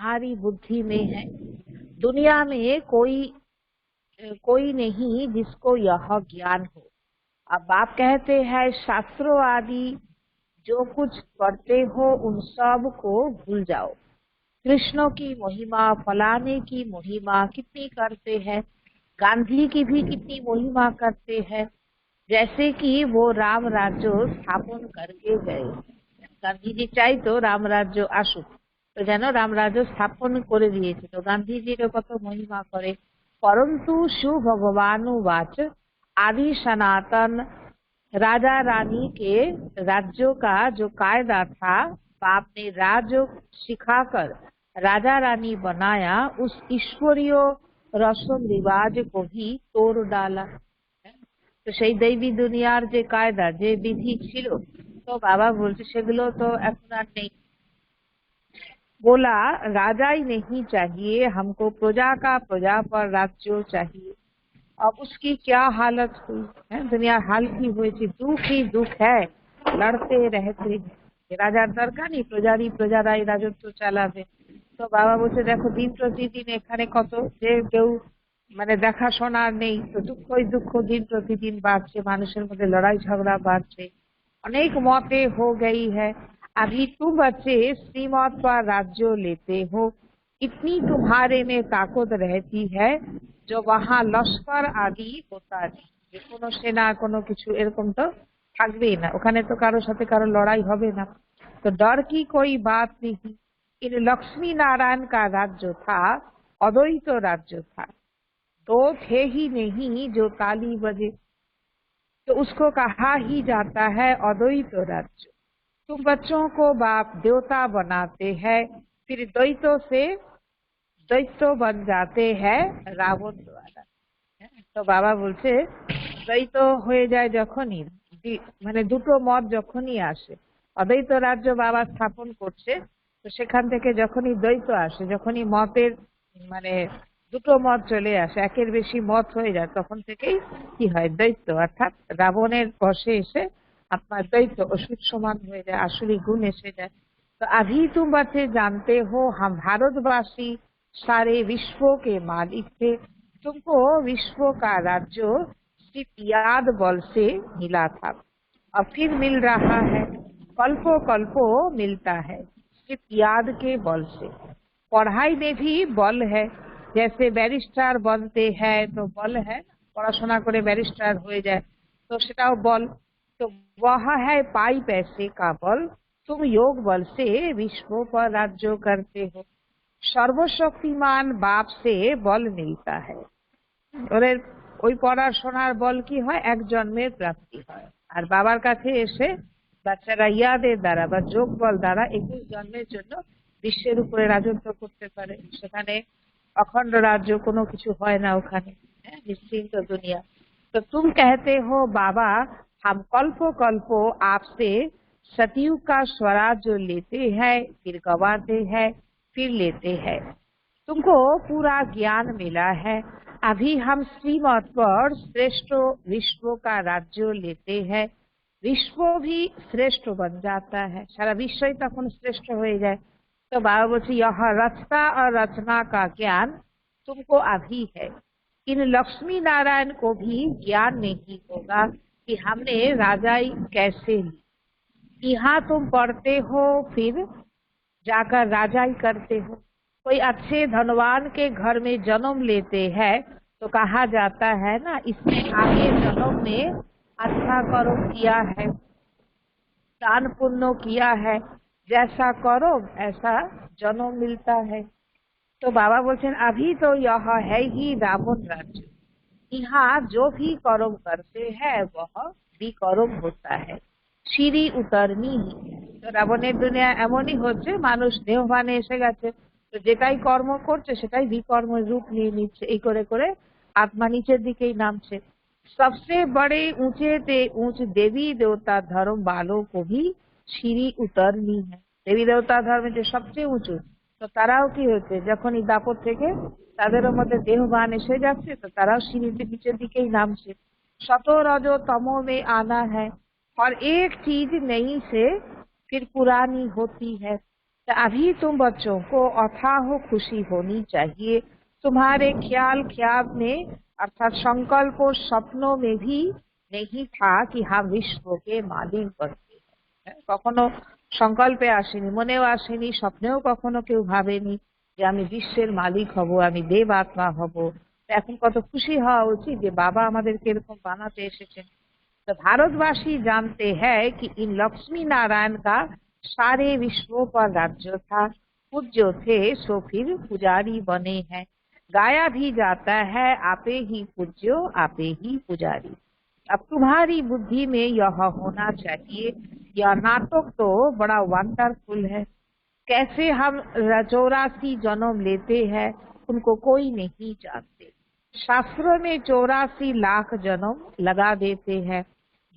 तुम्हारी बुद्धि में है। दुनिया में कोई नहीं जिसको यह ज्ञान हो। अब आप कहते हैं शास्त्रों आदि जो कुछ पढ़ते हो उन सब को भूल जाओ। कृष्णों की महिमा, फलाने की महिमा कितनी करते हैं, गांधी की भी कितनी महिमा करते हैं, जैसे कि वो राम राज्य स्थापन करके गए। गांधी जी चाहे तो राम राज्य आसुक, तो जानो राम राज्य स्थापन করে দিয়েছে, তো গান্ধীজির কত महिमा करे। परंतु शिव भगवानुवाच आदि सनातन राजा रानी के राज्यों का जो कायदा था, बाप ने राज सिखाकर राजा रानी बनाया, उस ईश्वरीय रस्म रिवाज को भी तोड़ डाला। তো সেই দেবী দুনিয়ার যে কায়দা, যে বিধি ছিল, তো বাবা বলছে সেগুলো তো এখন আর নেই। बोला राजा ही नहीं चाहिए हमको, प्रजा का प्रजा पर राज्य चाहिए। अब उसकी क्या हालत हुई है, दुनिया हाल की हुई थी, दुख ही दुख है, लड़ते रहते हैं। राजार दरकार नहीं, प्रजारी प्रजाराई राजत्व चालाবে। তো বাবা বলছে দেখো দিন প্রতিদিন এখানে কত যে কেউ মানে দেখাশোনার নেই, তো দুঃখই দুঃখ দিন প্রতিদিন বাড়ছে, মানুষের মধ্যে লড়াই ঝগড়া বাড়ছে, अनेक मौतें हो गई है। अभी तुम बच्चे श्रीमत पर राज्य लेते हो, इतनी तुम्हारे में ताकत रहती है जो वहाँ लश्कर आदि होता नहीं। যে কোনো সেনা কোনো কিছু এরকম তো থাকবেই না, ওখানে তো কারোর সাথে কারো লড়াই হবে না। तो डर की कोई बात नहीं। इन लक्ष्मी नारायण का राज्य था, अद्वैत राज्य था, दो थे ही नहीं जो ताली बजे, तो उसको कहा ही जाता है अद्वैत राज्य। तुम बच्चों को बाप देवता बनाते हैं, फिर द्वैतों से दैत्य बन जाते हैं रावण द्वारा। तो बाबा বলছে দ্বৈত হয়ে যায় যখনই, মানে দুটো মত যখনই আসে, অদ্বৈত রাজ্য বাবা স্থাপন করছে, তো সেখান থেকে যখনই দ্বৈত আসে, যখনই মতের মানে দুটো মত চলে আসে, একের বেশি মত হয়ে যায়, তখন থেকেই কি হয় দ্বৈত, অর্থাৎ রাবণের বশে এসে আপনার দ্বৈত অসুর সমান হয়ে যায়, আসলি গুণ এসে যায়। तो अभी तुम बच्चे जानते हो हम भारतवासी सारे विश्व के मालिक थे, तुमको विश्व का राज्य सिर्फ याद बल से मिला था, और फिर मिल रहा है, कल्पों कल्पों मिलता है, सिर्फ याद के बल से। पढ़ाई में भी बल है, जैसे बैरिस्टर बनते हैं तो बल है, पढ़ाशोना करे बैरिस्टर हो जाए तो सेटाও बल। तो वह है पाई पैसे का बल, तुम योग बल से विश्व पर राज्य करते हो। सर्वशक्तिमान बाप से बल मिलता है। ওদের ওই পড়াশোনার বল কি হয়, এক জন্মের প্রাপ্তি হয়, আর বাবার কাছে এসে বাচ্চারা ইয়াদের দ্বারা বা যোগ বল দ্বারা 21 জন্মের জন্য বিশ্বের উপরে রাজত্ব করতে পারে। সেখানে অখণ্ড রাজ্য কোনো কিছু হয় না, ওখানে निश्चिंत दुनिया। तो तुम कहते हो बाबा हम कल्पो कल्पो आपसे सतयुग का स्वराज लेते हैं, फिर गवाते हैं, फिर लेते हैं। तुमको पूरा ज्ञान मिला है, अभी हम श्रीमत पर श्रेष्ठ विश्व का राज्य लेते हैं, विश्व भी श्रेष्ठ बन जाता है, सारा विश्व ही तখন श्रेष्ठ हो जाए। तो बाबा बोलते यह रचना और रचना का ज्ञान तुमको अभी है, इन लक्ष्मी नारायण को भी ज्ञान नहीं होगा कि हमने राजाई कैसे ली। यहाँ तुम पढ़ते हो फिर जाकर राजाई करते हो। कोई अच्छे धनवान के घर में जन्म लेते हैं तो कहा जाता है ना, इसने आगे जन्म में अच्छा कर्म किया है, दान पुण्य किया है, जैसा करो ऐसा जन्म मिलता है। तो बाबा बोलते हैं अभी तो यह है ही रावण राज्य, यहाँ जो भी कर्म करते हैं वह विकर्म होता है, সিঁড়ি উতরনি। তো রাবণের দুনিয়া এমনই হচ্ছে, মানুষ দেহবানে এসে গেছে, তো যেটাই কর্ম করছে সেটাই বিকর্ম রূপ নিয়ে নিচ্ছে, এই করে করে আত্মা নিচের দিকেই নামছে। सबसे बड़े ऊंचे ते ऊंच देवी देवता धर्म वालों को भी সিঁড়ি উতরনি है। দেবী দেবতা ধর্মে যে সবচেয়ে উঁচু, তো তারাও কি হচ্ছে, যখনই দাপট থেকে তাদেরও মধ্যে দেহবান এসে যাচ্ছে, তো তারাও সিঁড়িতে নিচের দিকেই নামছে। सतो रजो तमो में आना है, और एक चीज नई से फिर पुरानी होती है। तो अभी तुम बच्चों को अथाह खुशी होनी चाहिए। तुम्हारे ख्याल ख्याल में अर्थात संकल्प और सपनों में भी नहीं था कि हम विश्व के मालिक बनते हैं। कखनो संकल्पे आसेनी, मनेও आसेनी, স্বপ্নেও কখনো কেউ ভাবেনি যে আমি বিশ্বের মালিক হব, আমি দেব আত্মা হব। এখন কত খুশি হওয়া উচিত যে বাবা আমাদেরকে এরকম বানাতে এসেছেন। तो भारतवासी जानते हैं कि इन लक्ष्मी नारायण का सारे विश्वों पर राज्य था। पूज्य थे सो फिर पुजारी बने हैं। गाया भी जाता है आपे ही पूज्यो आपे ही पुजारी। अब तुम्हारी बुद्धि में यह होना चाहिए। यह नाटक तो बड़ा वंडरफुल है। कैसे हम 84 जन्म लेते हैं उनको कोई नहीं जानते। शास्त्रों में 84 लाख जन्म लगा देते हैं।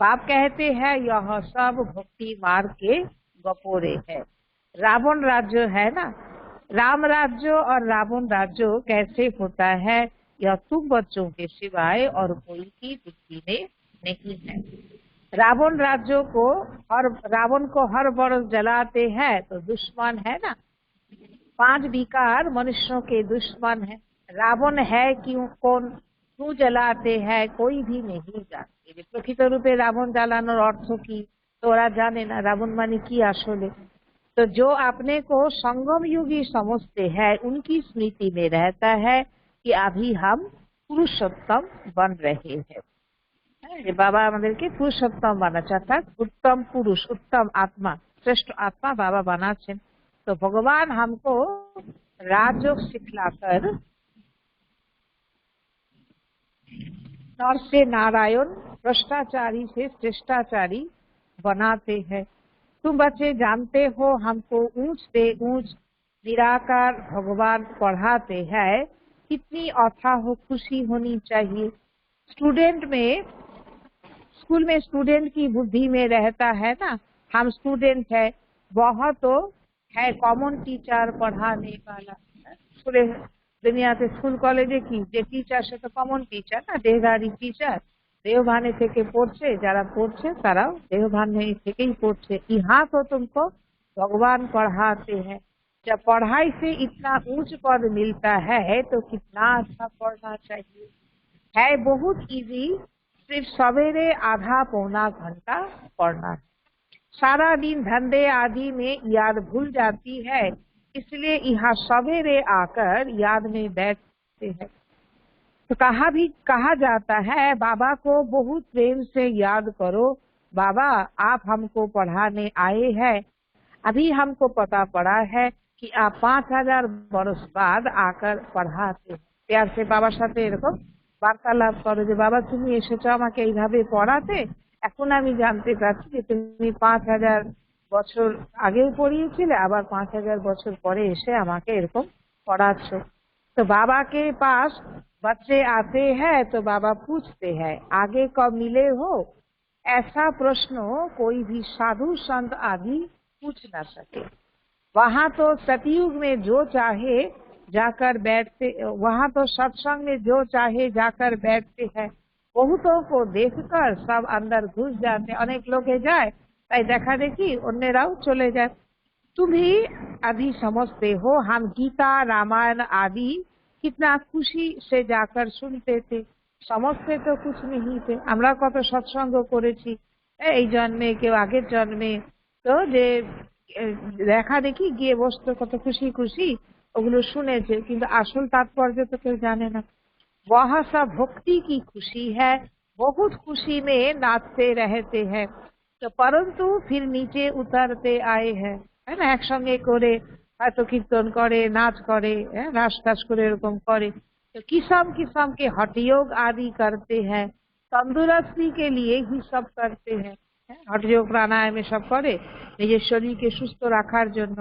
बाप कहते हैं यह सब भक्ति मार्ग के गपोरे है। रावण राज्य है ना, राम राज्य और रावण राज्य कैसे होता है यह तुम बच्चों के सिवाय और कोई की बुद्धि में नहीं है। रावण राज्य को और रावण को हर वर्ष जलाते हैं तो दुश्मन है ना। 5 विकार मनुष्यों के दुश्मन है। रावण है क्यों, कौन, क्यों जलाते हैं कोई भी नहीं जानते। प्रकृत रूपे रावण जलानोर अर्थ की तो ओरा जाने ना, रावण माने की आसले। तो जो अपने को संगम युगी समझते हैं उनकी स्मृति में रहता है कि अभी हम पुरुषोत्तम बन रहे हैं। যে বাবা আমাদেরকে পুরুষোত্তম বানাচ্ছে, অর্থাৎ उत्तम पुरुष, उत्तम आत्मा, श्रेष्ठ आत्मा बाबा बनाচ্ছেন। तो भगवान हमको राजयोग सिखलाकर नर से नारायण, भ्रष्टाचारी से श्रेष्ठाचारी बनाते हैं। तुम बच्चे जानते हो हमको ऊंच से ऊंच निराकार भगवान पढ़ाते हैं। कितनी अथाह खुशी होनी चाहिए। स्टूडेंट में, स्कूल में स्टूडेंट की बुद्धि में रहता है ना, हम स्टूडेंट है, वह तो है कॉमन टीचर पढ़ाने वाला। पूरे दुनिया के स्कूल कॉलेजे की যে टीचर সে তো কমন टीचर না, দেহধারী टीचर। देवभाने থেকে পড়ছে, যারা পড়ছে তারাও देवभाने থেকেই পড়ছে। यहाँ तो तुमको भगवान पढ़ाते हैं। जब पढ़ाई से इतना ऊंच पद मिलता है तो कितना अच्छा पढ़ना चाहिए। है बहुत इजी, सिर्फ सवेरे आधा पौना घंटा पढ़ना है। सारा दिन धंधे आदि में याद भूल जाती है, इसलिए यहाँ सवेरे आकर याद में बैठते हैं। तो कहा जाता है बाबा को बहुत प्रेम से याद करो। बाबा आप हमको पढ़ाने आए हैं। अभी हमको पता पड़ा है कि आप 5000 बरस बाद आकर पढ़ाते हैं। प्यार से बाबा साथे एरकम বার্তালাপ করো যে বাবা তুমি এসেছো আমাকে এইভাবে পড়াতে, এখন আমি জানতে পারছি যে তুমি 5000 বছর আগেও পড়িয়েছিলে, আবার 5000 বছর পরে এসে আমাকে এরকম पढ़ाচ্ছ। तो बाबा के पास बच्चे आते हैं तो बाबा पूछते हैं आगे कब मिले हो। ऐसा प्रश्न कोई भी साधु संत आदि पूछ ना सके। वहाँ तो सतयुग में जो चाहे जाकर बैठते, वहाँ तो सत्संग में जो चाहे जाकर बैठते हैं। बहुतों को देखकर सब अंदर घुस जाते। अनेक लोग जाए ताई देखा देखी अन्यराও चले जाए। तुम ही अभी समझते हो हम गीता रामायण आदि कितना खुशी से जाकर सुनते थे। समझते तो कुछ नहीं थे। আমরা কত সৎসঙ্গ করেছি এই জন্মে, কেউ আগের জন্মে। তো যে দেখা দেখি গিয়ে বসতো কত খুশি খুশি, ওগুলো শুনেছে, কিন্তু আসল तात्पर्य तो কেউ জানে না। वह सब भक्ति की खुशी है, बहुत खुशी में नाचते रहते हैं। तो परंतु फिर नीचे उतरते आए हैं, है ना, একসঙ্গে করে হয়তো কীর্তন করে, नाच करे, नाच टाच করে এরকম করে। तो किस्म किस्म के हठयोग आदि करते हैं। तंदुरुस्ती के लिए ही सब करते हैं। हठयोग प्राणायाम सब करे নিজের শরীরকে সুস্থ রাখার জন্য।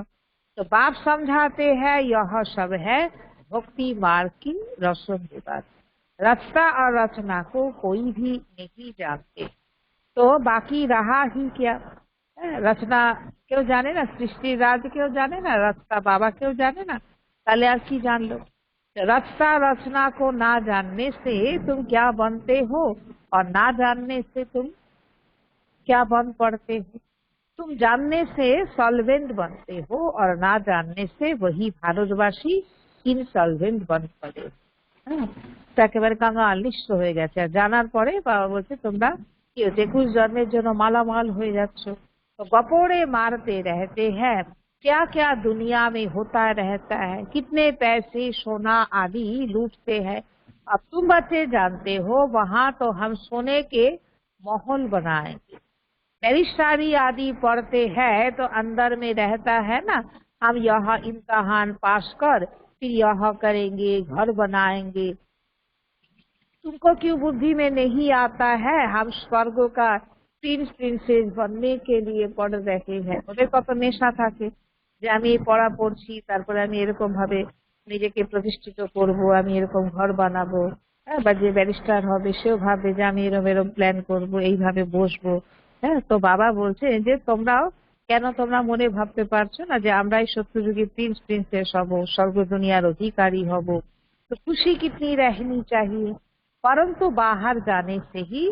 तो बाप समझाते हैं यह सब है भक्ति मार्ग की रसम विवाद। रचना और रचना को कोई भी नहीं जानते, तो बाकी रहा ही क्या। रचना क्यों जाने ना, सृष्टि राज क्यों जाने ना, रचना बाबा क्यों जाने ना, ताले और की जान लो। रचना रचना को ना जानने से तुम क्या बनते हो और ना जानने से तुम क्या बन पड़ते हो। तुम जानने से सॉल्वेंट बनते हो और ना जानने से वही भारतवासी ইনসলভেন্ট बन पड़े। তো একেবারে কাঙাল নিঃস্ব হয়ে গেছে। আর জানার পরে বাবা বলছে তোমরা কি হচ্ছে 21 জন্মের জন্য মালামাল হয়ে যাচ্ছ। तो गपोड़े मारते रहते हैं, क्या क्या दुनिया में होता रहता है, कितने पैसे सोना आदि लूटते हैं। अब तुम बच्चे जानते हो वहां तो हम सोने के महल बनाएंगे। बैरिस्टारी आदि पढ़ते हैं तो अंदर में रहता है ना, हम यह इम्तहान पास कर फिर यह करेंगे, घर बनाएंगे। तुमको क्यों बुद्धि में नहीं आता है हम स्वर्ग का प्रिंस प्रिंसेस बनने के लिए पढ़ रहे हैं। ওদের কত নেশা থাকে যে আমি এই পড়া পড়ছি, তারপরে আমি এরকম ভাবে নিজেকে প্রতিষ্ঠিত করব, আমি এরকম ঘর বানাবো। হ্যাঁ, বা যে ব্যারিস্টার হবে সেও ভাবে যে আমি এরকম এরকম প্ল্যান করব, এইভাবে বসবো। হ্যাঁ, তো বাবা বলছে যে তোমরাও কেন তোমরা মনে ভাবতে পারছো না যে আমরাই সত্যযুগী প্রিন্স প্রিন্সেস হব, স্বর্গ দুনিয়ার অধিকারী হব। तो खुशी कितनी रहनी चाहिए, परंतु बाहर जाने से ही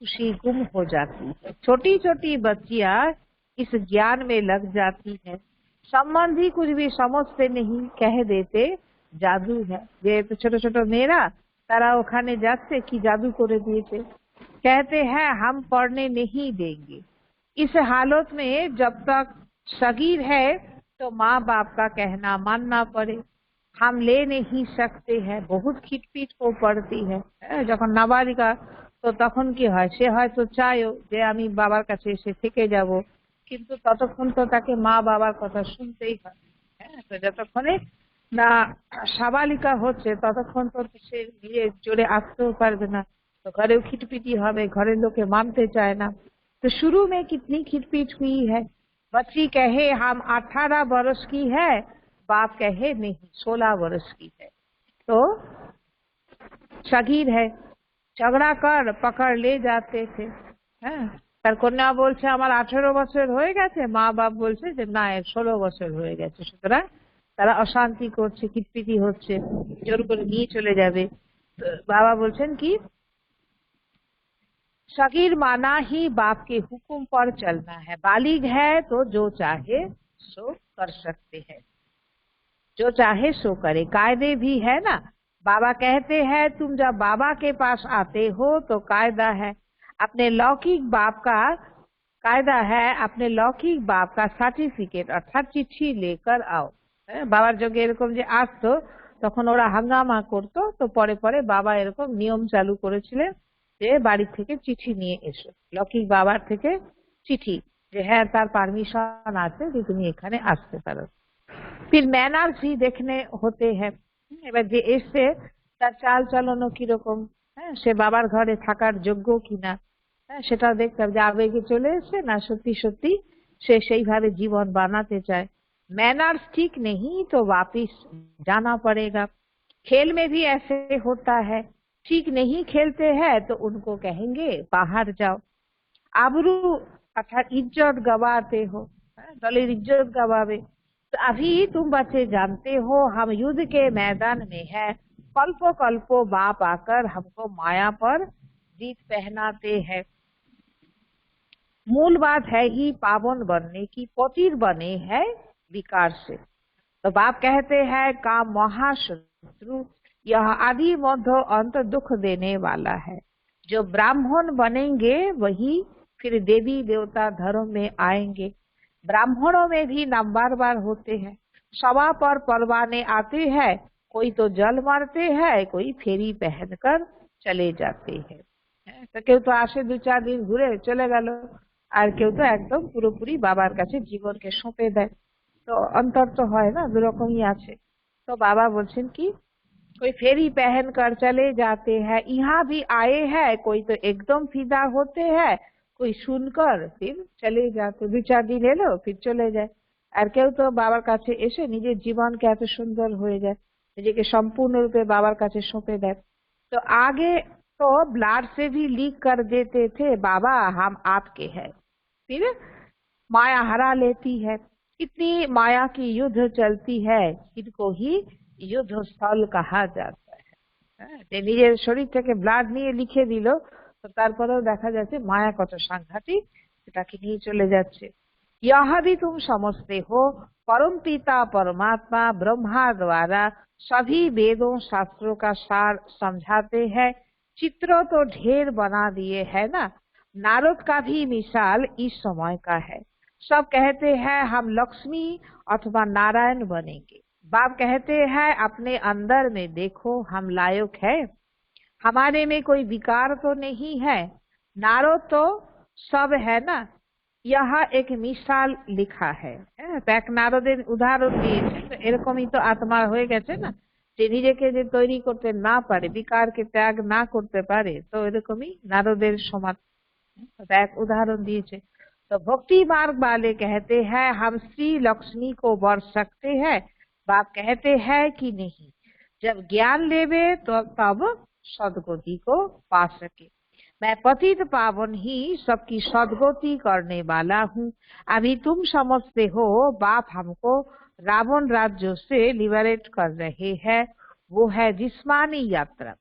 खुशी गुम हो जाती है। छोटी छोटी बच्चियां इस ज्ञान में लग जाती है, संबंधी कुछ भी समझते नहीं, कह देते जादू है। যে ছোট ছোট মেয়েরা তারা ওখানে যাচ্ছে কি জাদু করে দিয়েছে, कहते हैं हम पढ़ने नहीं देंगे। इस हालत में जब तक सगीर है तो माँ बाप का कहना मानना पड़े, हम ले नहीं सकते हैं। बहुत खिटपिट को पड़ती है। যখন নাবালিকা তো তখন কি হয়, সে হয়তো চায়ও যে আমি বাবার কাছে এসে থেকে যাব, কিন্তু ততক্ষণ তো তাকে মা বাবার কথা শুনতেই হয়। হ্যাঁ, তো যতক্ষণে না সাবালিকা হচ্ছে ততক্ষণ তো সে নিজে জোরে আসতেও পারবে না, तो घरे खिटपिटी हवे, घरे लोग मानते चाहे ना। तो शुरू में कितनी खिटपीट हुई है। बच्ची कहे हम 18 वर्ष की है, बाप कहे नहीं 16 वर्ष की है। तो सगीर है, झगड़ा कर पकड़ ले जाते थे। হ্যাঁ, তার কন্যা বলছে আমার 18 বছর হয়ে গেছে, মা বাপ বলছে যে না 16 বছর হয়ে গেছে। সুতরাং তারা অশান্তি করছে, কিটপিটি হচ্ছে, জোর করে নিয়ে চলে যাবে। বাবা বলছেন কি सगीर माना ही बाप के हुक्म पर चलना है, बालिग है तो जो चाहे सो कर सकते हैं, जो चाहे सो करे। कायदे भी है ना, बाबा कहते हैं तुम जब बाबा के पास आते हो तो कायदा है अपने लौकिक बाप का, कायदा है अपने लौकिक बाप का সার্টিফিকেট অর্থাৎ চিঠি लेकर आओ। বাবার যোগে এরকম যে আসতো তখন ওরা হাঙ্গামা করতো, তো পরে পরে বাবা এরকম নিয়ম চালু করেছিলেন যে বাড়ি থেকে চিঠি নিয়ে এসো, লৌকিক বাবার থেকে চিঠি যে হ্যাঁ তার পারমিশন আছে যে তুমি এখানে আসতে পারো। फिर मैनर्स भी देखने होते हैं। এবার যে এসে তার চাল চলনও কিরকম, হ্যাঁ সে বাবার ঘরে থাকার যোগ্য কিনা, হ্যাঁ সেটাও দেখতে হবে যে আবেগে চলে এসে না সত্যি সত্যি সে সেইভাবে জীবন বানাতে চায়। मैनर्स ठीक नहीं तो वापिस जाना पड़ेगा। खेल में भी ऐसे होता है, ठीक नहीं खेलते हैं तो उनको कहेंगे बाहर जाओ। आबरू अर्थात इज्जत गवाते हो, दलेर इज्जत गवावे। तो अभी तुम बच्चे जानते हो हम युद्ध के मैदान में है, कल्पो कल्पो बाप आकर हमको माया पर जीत पहनाते हैं। मूल बात है ही पावन बनने की, पतित बने हैं विकार से। तो बाप कहते हैं काम महाशत्रु, यह आदि मध्य अंत दुख देने वाला है। जो ब्राह्मण बनेंगे वही फिर देवी देवता धर्म में आएंगे। ब्राह्मणों में भी नंबर बार होते हैं, सभा पर परवाने आते हैं, कोई तो जल मारते हैं, कोई फेरी पहनकर चले जाते हैं। तो কেউ তো আসে 2-4 দিন ঘুরে চলে গেল, আর কেউ তো একদম পুরোপুরি বাবার কাছে জীবনকে সঁপে দেয়। তো অন্তর তো হয় না, দুরকমই আছে। তো বাবা বলছেন কি कोई फेरी पहन कर चले जाते हैं, यहाँ भी आए हैं, कोई तो एकदम फिदा होते हैं, कोई सुनकर फिर चले जाते। 2-4 দিন এলো फिर চলে যায়। আর কেউ তো বাবার কাছে এসে নিজের জীবনকে এত সুন্দর হয়ে যায়, নিজেকে সম্পূর্ণরূপে বাবার কাছে সঁপে দেয়। तो आगे तो ब्लड से भी लीक कर देते थे बाबा हम आपके हैं, फिर माया हरा लेती है। इतनी माया की युद्ध चलती है, इनको ही युद्ध स्थल कहा जाता है। যে নিজের শরীর থেকে ব্লাড নিয়ে লিখে দিল, তো তারপরেও দেখা যাচ্ছে মায়া কত সাংঘাতিক, সেটাকে নিয়ে চলে যাচ্ছে। यह भी तुम समझते हो परम पिता परमात्मा ब्रह्मा द्वारा सभी वेदों शास्त्रों का सार समझाते हैं। चित्र तो ढेर बना दिए है ना। नारद का भी मिसाल इस समय का है। सब कहते हैं हम लक्ष्मी अथवा नारायण बनेंगे। बाप कहते हैं अपने अंदर में देखो हम लायक है, हमारे में कोई विकार तो नहीं है। नारद तो सब है ना। यह एक मिसाल लिखा है। এক নারদের উদাহরণ দিয়েছে। তো এরকমই তো আত্মা হয়ে গেছে না, যে নিজেকে যে তৈরি করতে না পারে, বিকারকে ত্যাগ না করতে পারে, তো এরকমই নারদের সমান। এক उदाहरण दिए। तो भक्ति मार्ग वाले कहते हैं हम श्री लक्ष्मी को वर सकते हैं। बाप कहते हैं कि नहीं, जब ज्ञान लेवे तो तब सदगति को पा सके। मैं पतित पावन ही सबकी सदगति करने वाला हूँ। अभी तुम समझते हो बाप हमको रावण राज्य से लिबरेट कर रहे हैं। वो है जिस्मानी यात्रा।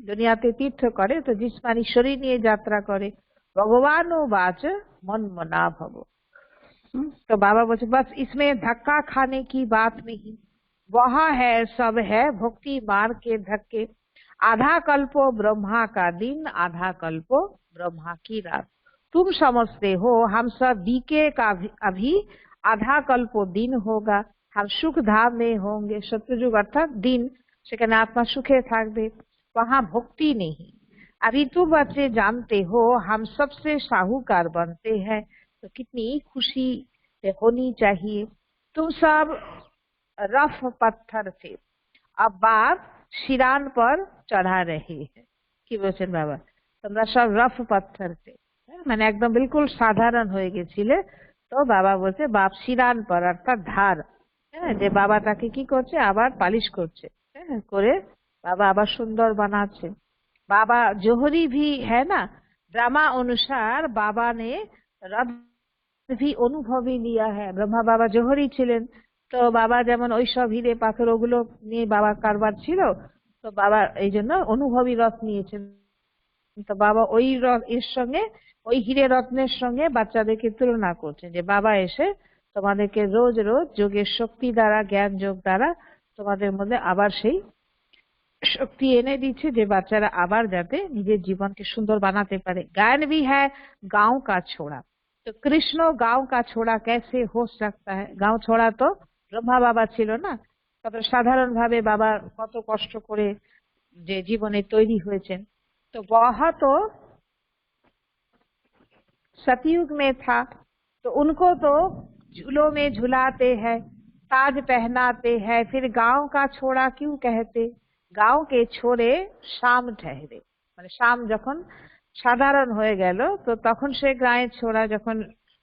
दुनियाते तीर्थ करे तो जिस्मानी शरीर निये यात्रा करे। भगवानो वाच मन मना भवो। तो बाबा बोले बस इसमें धक्का खाने की बात नहीं, वह है सब है भक्ति मार्ग के धक्के। आधा कल्पो ब्रह्मा का दिन, आधा कल्पो ब्रह्मा की रात। तुम समझते हो हम सब बीके का अभी आधा कल्पो दिन होगा, हम सुख धाम में होंगे। सत्ययुग अर्थात दिन, সেখানে आत्मा सुखे থাকবে, वहाँ भक्ति नहीं। अभी तुम बच्चे जानते हो हम सबसे साहूकार बनते हैं, तो कितनी खुशी होनी चाहिए। तुम सब रफ पत्थर थे, अब बाप शिरान पर चढ़ा रहे हैं। কি বলছেন বাবা? তোমরা সব রফ পাথর थे, মানে একদম বিলকুল সাধারণ হয়ে গেছিলে। তো বাবা বলছে বাপ শিরান पर অর্থাৎ ধার, যে বাবা তাকে কি করছে আবার পালিশ করছে, করে বাবা আবার সুন্দর বানাচ্ছে। बाबा जोहरी भी है ना। ड्रामा अनुसार बाबा ने रथ भी अनुभवी लिया है। ब्रह्मा बाबा जोहरी छिलेन, तो बाबा जेमन ओई सब हिरे पाथर ओगुलो निये बाबा कारबार छिलो, तो बाबा এই জন্য অনুভবী রথ নিয়েছেন। তো বাবা ওই এর সঙ্গে ওই হিরে রত্নের সঙ্গে বাচ্চাদেরকে তুলনা করছেন, যে বাবা এসে তোমাদেরকে রোজ রোজ যোগের শক্তি দ্বারা জ্ঞান যোগ দ্বারা তোমাদের মধ্যে আবার সেই शक्ति एने दीछे जे बच्चारा आबार जाते निजे जीवन के सुंदर बनाते पारे। गायन भी है गांव का छोड़ा। तो कृष्ण गांव का छोड़ा कैसे हो सकता है? गांव छोड़ा तो ब्रह्मा बाबा छिलो ना। कत साधारण भावे बाबा कत कष्ट करे जे जीवने तैरी हुएछेन। तो वह तो सतयुग में था, तो उनको तो झूलों में झुलाते हैं, ताज पहनाते हैं। फिर गांव का छोड़ा क्यों कहते? गांव के छोड़े शाम ठहरे, মানে শাম যখন সাধারণ হয়ে গেল, তো তখন সে গায়ে ছোড়া, যখন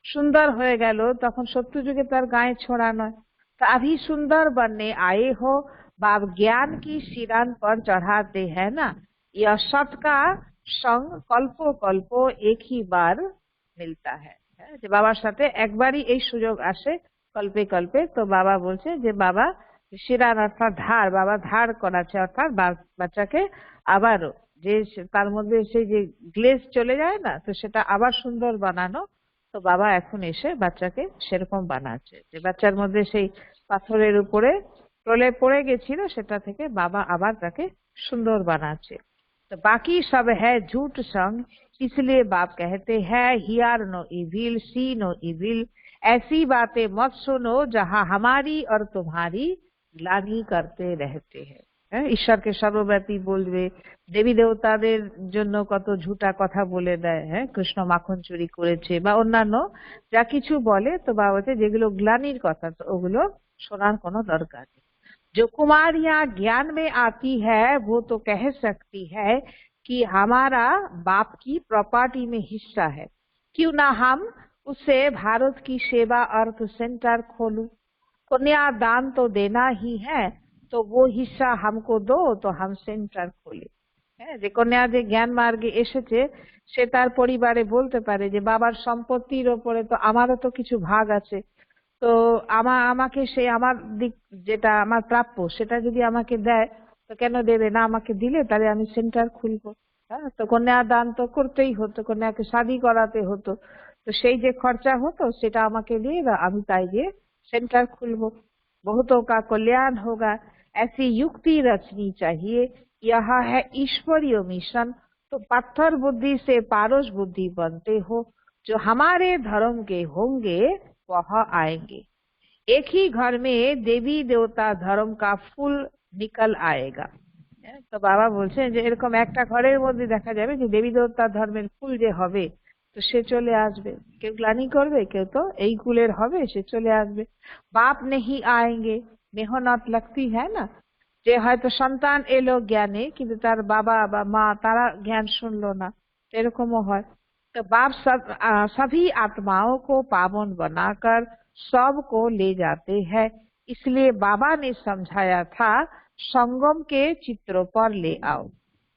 সুন্দর হয়ে গেল তখন সত্যযুগে তার গায়ে ছোড়া নয়। तो अभी सुंदर बनने आए हो, बाप ज्ञान की शिरान पर चढ़ाते हैं ना। यह सत का संग कल्पो कल्पो एक ही बार मिलता है। যে বাবার সাথে একবারই এই সুযোগ আসে কল্পে কল্পে। তো বাবা বলছে যে বাবা শিরান অর্থাৎ ধার, বাবা ধার করাচ্ছে, অর্থাৎ বাচ্চাকে আবারও যে তার মধ্যে সেই যে গ্লেজ চলে যায় না, তো সেটা আবার সুন্দর বানানো। তো বাবা এখন এসে বাচ্চাকে সেরকম বানাচ্ছে, যে বাচ্চার মধ্যে সেই পাথরের উপরে প্রলেপ পড়ে গেছিল সেটা থেকে বাবা আবার তাকে সুন্দর বানাচ্ছে। तो बाकी सब है झूठ संग, इसलिए बाप कहते हैं hear no evil, see no evil. ऐसी बातें मत सुनो जहाँ हमारी और तुम्हारी ग्लानि करते रहते हैं। ঈশ্বরকে সর্বব্যাপী বলবে, দেবী দেবতাদের জন্য কত ঝুটা কথা বলে দেয়, কৃষ্ণ মাখন চুরি করেছে বা অন্যান্য যা কিছু বলে। তো বাবাতে যেগুলো গ্লানির কথা, তো ওগুলো শোনার কোনো দরকার নেই। जो कुमारियां ज्ञान में आती है वो तो कह सकती है कि हमारा बाप की प्रॉपर्टी में हिस्सा है, क्यों ना हम उससे भारत की सेवा अर्थ सेंटर खोलूं। कन्या दान तो देना ही है, तो वो हिस्सा हमको दो तो हम सेंटर खोले। যে কন্যা যে জ্ঞান মার্গে এসেছে সে তার পরিবারে বলতে পারে যে বাবার সম্পত্তির ওপরে তো আমারও তো কিছু ভাগ আছে, তো আমাকে সে আমার দিক যেটা আমার প্রাপ্য সেটা যদি আমাকে দেয়, তো কেন দেবে না? আমাকে দিলে তাহলে আমি সেন্টার খুলবো। তো কন্যা দান তো করতেই হতো, কন্যাকে শাদী করাতে হতো। তো সেই যে খরচা হতো সেটা আমাকে দিয়ে আমি তাই যে सेंटर खुलबो, बहुतों का कल्याण होगा, ऐसी युक्ति रचनी चाहिए। यह है ईश्वरीय मिशन। तो पत्थर बुद्धि से पारस बुद्धि बनते हो, जो हमारे धर्म के होंगे वह आएंगे। एक ही घर में देवी देवता धर्म का फूल निकल आएगा। তো বাবা বলছেন যে এরকম একটা ঘরের মধ্যে দেখা যাবে যে দেবী দেবতা ধর্মের ফুল যে হবে, তো সে চলে আসবে। কেউ গ্লানি করবে, কেউ তো এই কুলের হবে, সে চলে আসবে। বাপ नहीं आएंगे, মেহনত लगती है ना, যে হয়তো সন্তান এলো জ্ঞানে কিন্তু তার বাবা বা মা তারা জ্ঞান শুনলো না, এরকমও হয়। तो बाप सभी आत्माओं को पावन बनाकर सबको ले जाते हैं। इसलिए बाबा ने समझाया था, संगम के चित्रों पर ले आओ।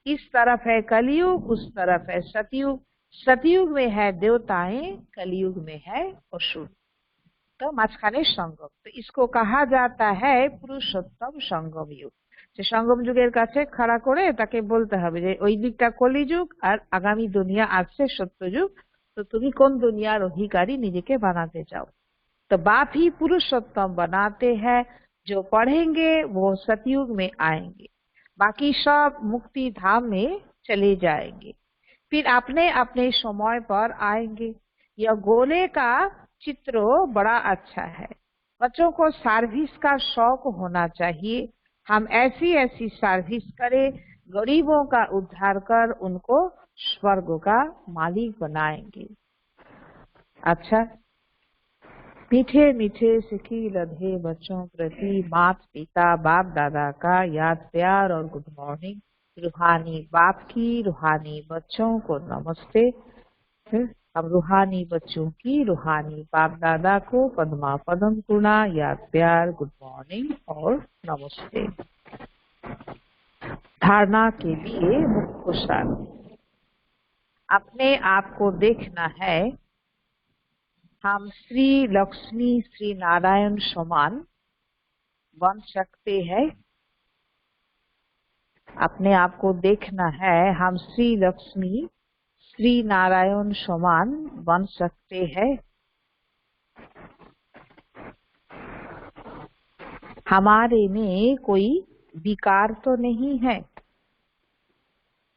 इस तरफ है कलयुग, उस तरफ है सतयुग। सतयुग में है देवताएं, कलयुग में है असुर। तो মাঝখানে संगम, तो इसको कहा जाता है पुरुषोत्तम संगम युग। যে সঙ্গম যুগের কাছে খাড়া করে তাকে বলতে হবে যে ওই দিকটা কলিযুগ আর আগামী দুনিয়া আসছে সত্যযুগ, তো তুমি কোন দুনিয়ার অধিকারী নিজেকে বানাতে চাও। तो बाप ही पुरुषोत्तम बनाते हैं, जो पढ़ेंगे वो सतयुग में आएंगे, बाकी सब मुक्ति धाम में चले जाएंगे, फिर अपने अपने समय पर आएंगे। यह गोले का चित्र बड़ा अच्छा है। बच्चों को सर्विस का शौक होना चाहिए। हम ऐसी ऐसी सर्विस करें, गरीबों का उद्धार कर उनको स्वर्ग का मालिक बनाएंगे। अच्छा, मीठे मीठे सिखी लधे बच्चों प्रति माता पिता बाप दादा का याद प्यार और गुड मॉर्निंग। रूहानी बाप की रूहानी बच्चों को नमस्ते। हम रूहानी बच्चों की रूहानी बाप दादा को पद्मा पदम गुणा याद प्यार गुड मॉर्निंग और नमस्ते। धारणा के लिए मुख्य सार, अपने आप को देखना है हम श्री लक्ष्मी श्री नारायण समान बन सकते हैं। अपने आप को देखना है हम श्री लक्ष्मी श्री नारायण समान बन सकते हैं। हमारे में कोई विकार तो नहीं है,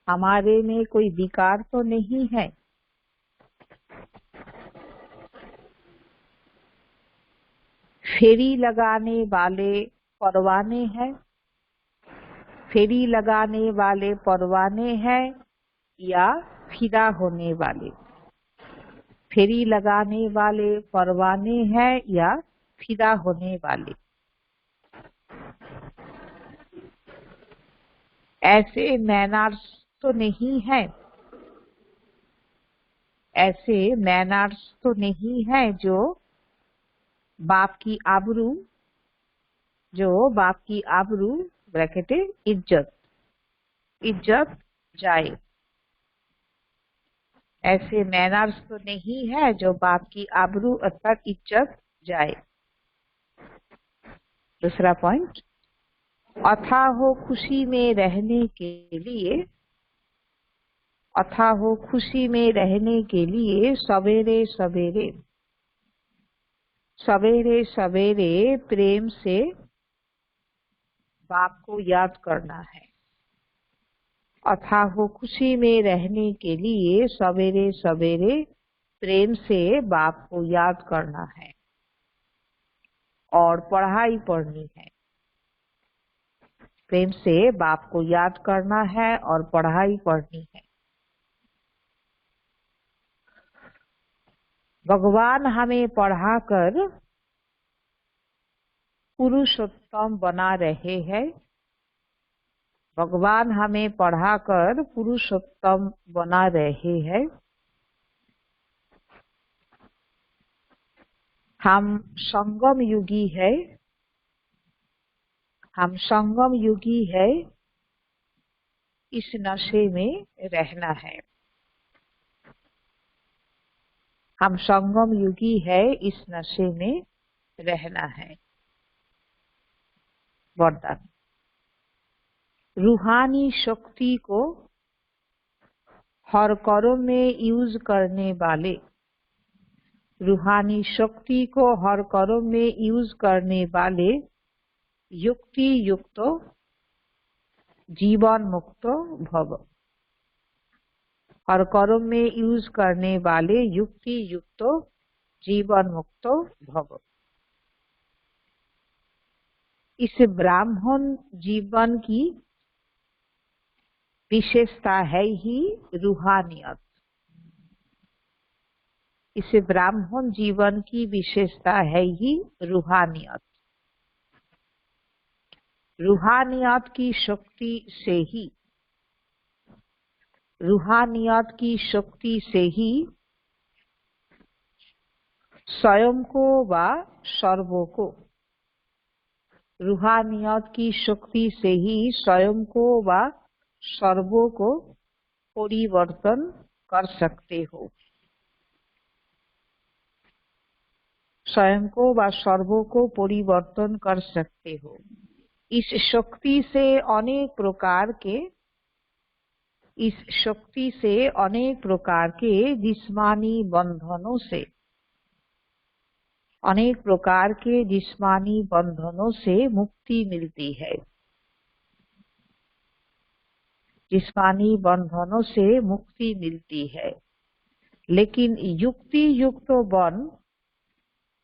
हमारे में कोई विकार तो नहीं है। फेरी लगाने वाले परवाने हैं, फेरी लगाने वाले परवाने हैं या फिदा होने वाले, फेरी लगाने वाले परवाने हैं या फिदा होने वाले। ऐसे मैनर्स तो नहीं है, ऐसे मैनर्स तो नहीं है जो बाप की आबरू, जो बाप की आबरू ब्रैकेटे इज्जत, इज्जत जाए। ऐसे मैनर्स तो नहीं है जो बाप की आबरू अर्थात इज्जत जाए। दूसरा पॉइंट, अथाहो खुशी में रहने के लिए, अथाहो खुशी में रहने के लिए सवेरे सवेरे, सवेरे सवेरे प्रेम से बाप को याद करना है। अथाहो खुशी में रहने के लिए सवेरे सवेरे प्रेम से बाप को याद करना है और पढ़ाई पढ़नी है। प्रेम से बाप को याद करना है और पढ़ाई पढ़नी है। भगवान हमें पढ़ाकर पुरुषोत्तम बना रहे हैं, भगवान हमें पढ़ाकर पुरुषोत्तम बना रहे हैं। हम संगम युगी है, हम संगम युगी है, इस नशे में रहना है। हम संगम युगी है, इस नशे में रहना है। वरदान, रूहानी शक्ति को हर कर्म में यूज करने वाले, रूहानी शक्ति को हर कर्म में यूज करने वाले युक्ति युक्त जीवन मुक्त भव। हर कर्म में यूज करने वाले युक्ति युक्त जीवन मुक्त भव। इस ब्राह्मण जीवन की विशेषता है ही रूहानियत। इस ब्राह्मण जीवन की विशेषता है ही रूहानियत। रूहानियत की शक्ति से ही, रूहानियत की शक्ति से ही स्वयं को व सर्वों को, रूहानियत की शक्ति से ही स्वयं को व सर्वों को परिवर्तन कर सकते हो। स्वयं को व सर्वों को परिवर्तन कर सकते हो। इस शक्ति से अनेक प्रकार के, इस शक्ति से अनेक प्रकार के जिस्मानी बंधनों से, अनेक प्रकार के जिस्मानी बंधनों से मुक्ति मिलती है। जिस्मानी बंधनों से मुक्ति मिलती है। लेकिन युक्ति युक्त बन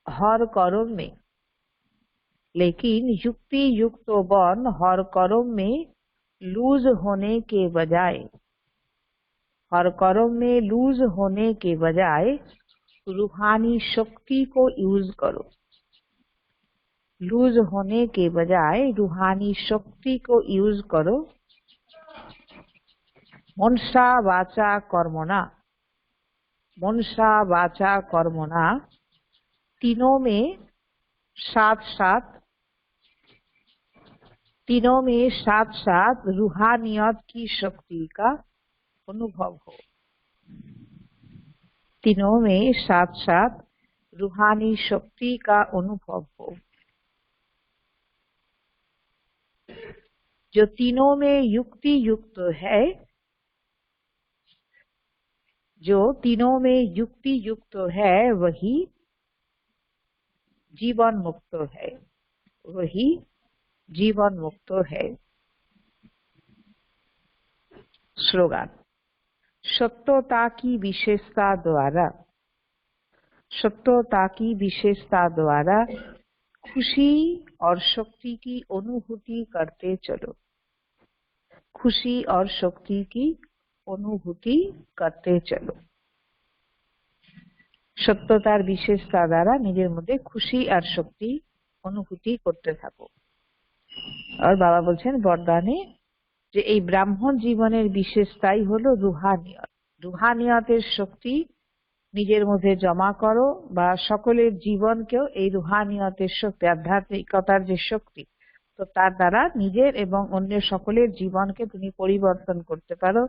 हर कर्म में, लेकिन युक्ति युक्त बन हर कर्म में लूज होने के बजाय, हर कर्म में लूज होने के बजाय रूहानी शक्ति को यूज करो। लूज होने के बजाय रूहानी शक्ति को यूज करो। मनसा वाचा कर्मणा, मनसा वाचा कर्मणा तीनों में साथ साथ, तीनों में साथ साथ रूहानियत की शक्ति का अनुभव हो। तीनों में साथ साथ रूहानी शक्ति का अनुभव हो। जो तीनों में युक्ति युक्त है, जो तीनों में युक्ति युक्त है, वही जीवन मुक्त है, वही जीवन मुक्त है। स्लोगन। सत्यता की विशेषता द्वारा, सत्यता की विशेषता द्वारा खुशी और शक्ति की अनुभूति करते चलो। खुशी और शक्ति की अनुभूति करते चलो। सत्यतार विशेषता द्वारा निजेर मध्य खुशी और शक्ति अनुभूति करते थाको। और बाबा बोलছেন বরদানে যে এই ব্রাহ্মণ জীবনের বিশেষতাই হলো রুহানিয়ত। রুহানিয়তের শক্তি নিজের মধ্যে জমা করো বা সকলের জীবনকেও এই রুহানিয়তের শক্তি, আধ্যাত্মিকতার যে শক্তি, তো তার দ্বারা নিজের এবং অন্যের সকলের জীবনকে তুমি পরিবর্তন করতে পারো।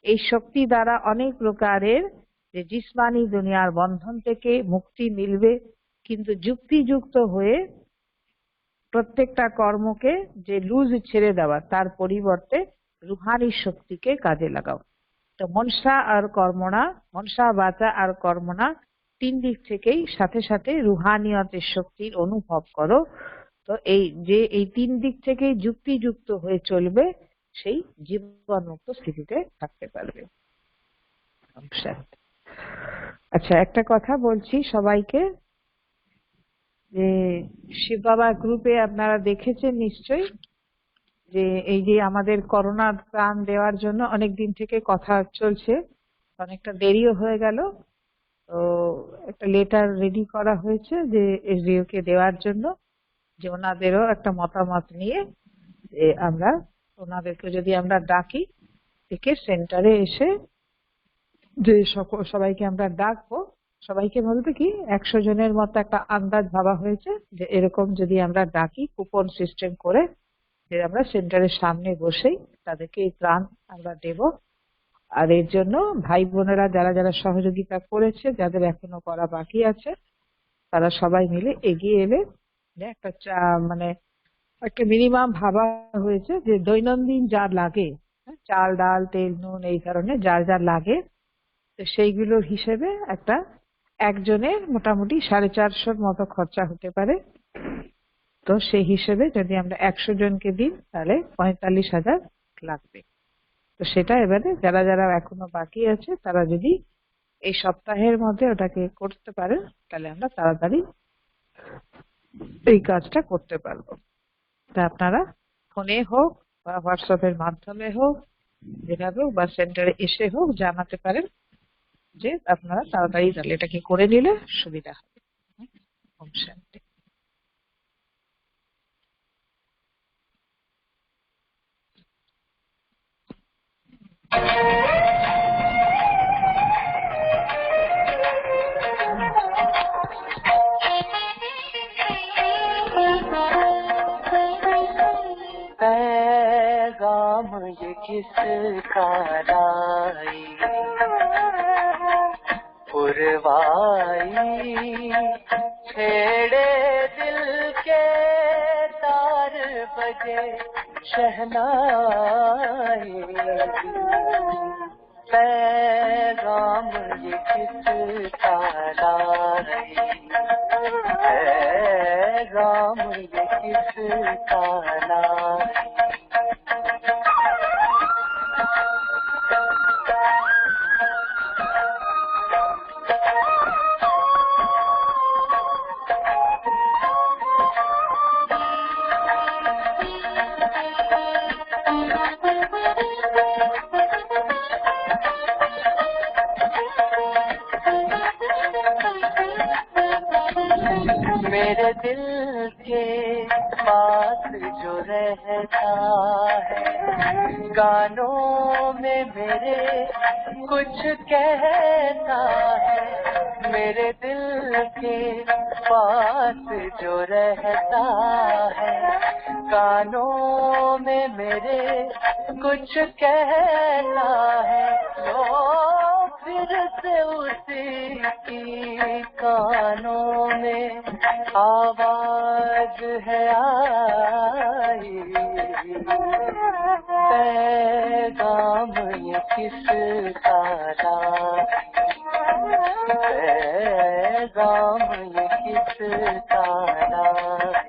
এই শক্তি দ্বারা অনেক প্রকারের যে জিসমানি দুনিয়ার বন্ধন থেকে মুক্তি মিলবে, কিন্তু যুক্তিযুক্ত হয়ে প্রত্যেকটা কর্মকে যে লুজ ছেড়ে দেওয়া, তার পরিবর্তে রুহানি শক্তিকে কাজে লাগাও। তো মনসা আর কর্মণা, মনসা বাচা আর কর্মণা তিন দিক থেকেই সাথে সাথে রুহানিয়তের শক্তির অনুভব করো। তো এই যে এই তিন দিক থেকে যুক্তিযুক্ত হয়ে চলবে, সেই জীবনমুক্ত স্থিতিতে থাকতে পারবে। আচ্ছা, একটা কথা বলছি সবাইকে, যে শিব বাবা গ্রুপে আপনারা দেখেছেন নিশ্চয়ই যে এই যে আমাদের করোনা ত্রাণ দেওয়ার জন্য অনেক দিন থেকে কথা চলছে, অনেকটা দেরিও হয়ে গেল। তো একটা লেটার রেডি করা হয়েছে যে এসডিও কে দেওয়ার জন্য, যে ওনাদেরও একটা মতামত নিয়ে যে আমরা ওনাদেরকে যদি আমরা ডাকি, থেকে সেন্টারে এসে যে সবাইকে আমরা ডাকবো, সবাইকে বলতে কি 100 জনের মতো একটা আন্দাজ ভাবা হয়েছে যে এরকম যদি আমরা ডাকি কুপন সিস্টেম করে, যে আমরা সেন্টারের সামনে বসেই তাদেরকে এই ত্রাণ আমরা দেব। আর এর জন্য ভাই বোনেরা যারা যারা সহযোগিতা করেছে, যাদের এখনো করা বাকি আছে, তারা সবাই মিলে এগিয়ে এলে একটা মানে একটা মিনিমাম ভাবা হয়েছে যে দৈনন্দিন যা লাগে, চাল ডাল তেল নুন এই ধরনের যার যা লাগে, তো সেইগুলোর হিসেবে একটা একজনের মোটামুটি 450 মতো খরচা হতে পারে। তো সেই হিসেবে যদি আমরা 100 জনকে দিই তাহলে 45,000 লাগবে। তো সেটা এবারে যারা যারা এখনো বাকি আছে তারা যদি এই সপ্তাহের মধ্যে ওটাকে করতে পারে তাহলে আমরা তাড়াতাড়ি এই কাজটা করতে পারবো। তা আপনারা ফোনে হোক বা হোয়াটসঅ্যাপের মাধ্যমে হোক, যেভাবে হোক, বা সেন্টারে এসে হোক জানাতে পারেন যে আপনারা তাড়াতাড়ি তাহলে এটাকে করে নিলে সুবিধা হবে। ওম শান্তি। पैगाम ये किसका लाई पुरवाई छेड़े दिल के तार बजे शहनाई पैगाम ये किसका लाई पैगाम ये किसका लाई मेरे दिल के पास जो रहता है गानों में मेरे कुछ कहता है मेरे दिल के पास जो रहता है गानों में मेरे कुछ कहता है लो फिर से उसी की कानों में आवाज है आई पैगाम ये किसका लाई पैगाम ये किसका लाई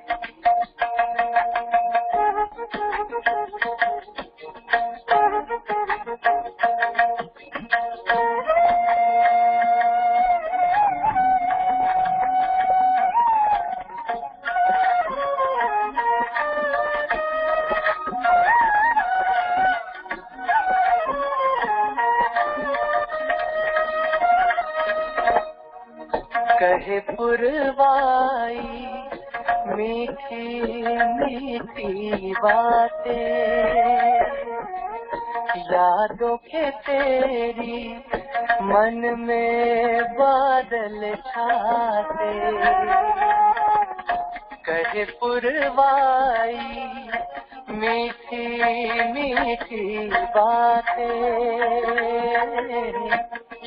कहे पुरवाई मीठी मीठी बातें यादों के तेरी मन में बादल छाते कहे पुरवाई मीठी मीठी बातें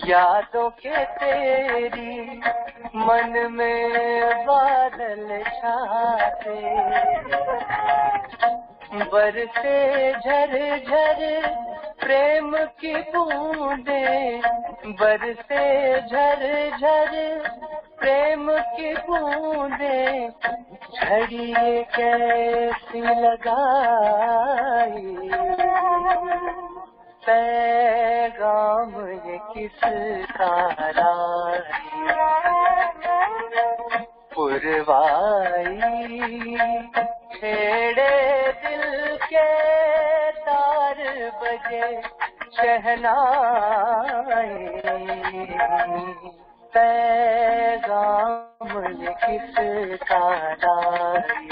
यादों के तेरी मन में बादल छाते बरसे झर झर प्रेम की बूंदें बरसे झर झर प्रेम की बूंदें झड़िए कैसी लगाई पैगाम ये किसका लाई पुरवाई छेड़े दिल के तार बजे शहनाई पैगाम ये किसका लाई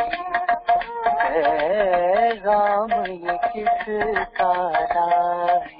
पैगाम ये किसका लाई